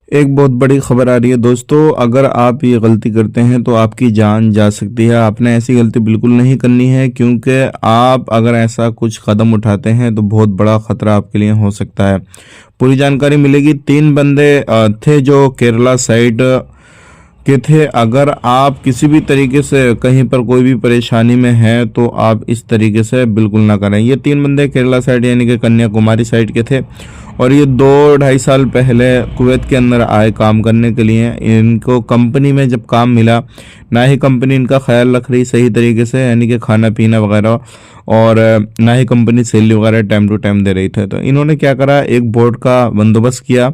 एक बहुत बड़ी खबर आ रही है दोस्तों। अगर आप ये गलती करते हैं तो आपकी जान जा सकती है। आपने ऐसी गलती बिल्कुल नहीं करनी है, क्योंकि आप अगर ऐसा कुछ कदम उठाते हैं तो बहुत बड़ा खतरा आपके लिए हो सकता है। पूरी जानकारी मिलेगी। 3 बंदे थे जो केरला साइड के थे। अगर आप किसी भी तरीके से कहीं पर कोई भी परेशानी में है तो आप इस तरीके से बिल्कुल ना करें। ये 3 बंदे केरला साइड यानी कि कन्याकुमारी साइड के थे और ये 2-2.5 साल पहले कुवैत के अंदर आए काम करने के लिए। इनको कंपनी में जब काम मिला, ना ही कंपनी इनका ख्याल रख रही सही तरीके से, यानी कि खाना पीना वगैरह, और ना ही कंपनी सैलरी वगैरह टाइम टू टाइम दे रही थी। तो इन्होंने क्या करा, एक बोट का बंदोबस्त किया।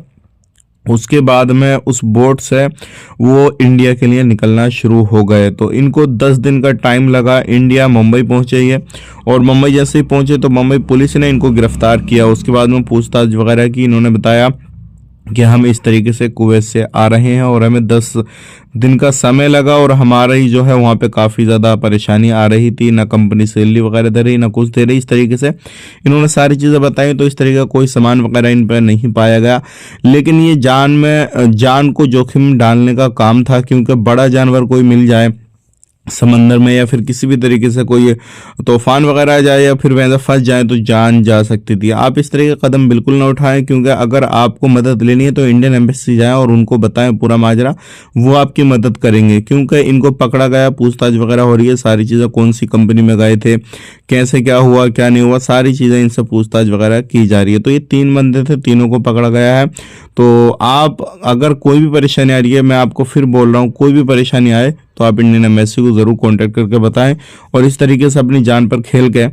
उसके बाद में उस बोट से वो इंडिया के लिए निकलना शुरू हो गए। तो इनको 10 दिन का टाइम लगा। इंडिया मुंबई पहुंचे ये, और मुंबई जैसे ही पहुंचे तो मुंबई पुलिस ने इनको गिरफ्तार किया। उसके बाद में पूछताछ वगैरह की। इन्होंने बताया कि हम इस तरीके से कुवैत से आ रहे हैं और हमें 10 दिन का समय लगा, और हमारा ही जो है वहाँ पे काफ़ी ज़्यादा परेशानी आ रही थी। ना कंपनी सैलरी वगैरह दे रही, ना कुछ दे रही। इस तरीके से इन्होंने सारी चीज़ें बताई। तो इस तरीके का कोई सामान वगैरह इन पर नहीं पाया गया, लेकिन ये जान को जोखिम डालने का काम था, क्योंकि बड़ा जानवर कोई मिल जाए समंदर में, या फिर किसी भी तरीके से कोई तूफान वगैरह आ जाए, या फिर वैसा फंस जाए तो जान जा सकती थी। आप इस तरह का कदम बिल्कुल ना उठाएं, क्योंकि अगर आपको मदद लेनी है तो इंडियन एम्बेसी जाएं और उनको बताएं पूरा माजरा। वो आपकी मदद करेंगे, क्योंकि इनको पकड़ा गया, पूछताछ वगैरह हो रही है। सारी चीज़ें, कौन सी कंपनी में गए थे, कैसे क्या हुआ क्या नहीं हुआ, सारी चीज़ें इनसे पूछताछ वगैरह की जा रही है। तो ये 3 बंदे थे, तीनों को पकड़ा गया है। तो आप अगर कोई भी परेशानी आ रही है, मैं आपको फिर बोल रहा हूँ, कोई भी परेशानी आए तो आप इंडियन एम्बेसी को ज़रूर कांटेक्ट करके बताएं, और इस तरीके से अपनी जान पर खेल के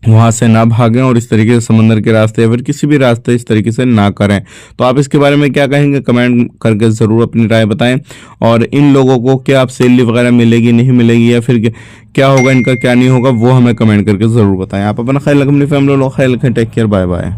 वहाँ से ना भागें, और इस तरीके से समंदर के रास्ते या फिर किसी भी रास्ते इस तरीके से ना करें। तो आप इसके बारे में क्या कहेंगे, कमेंट करके ज़रूर अपनी राय बताएं। और इन लोगों को क्या आप सैलरी वगैरह मिलेगी नहीं मिलेगी, या फिर क्या होगा इनका क्या नहीं होगा, वो हमें कमेंट करके ज़रूर बताएं। आप अपना ख्याल रखें, अपनी फैमिली लोग ख्याल रखें। Take care, bye bye.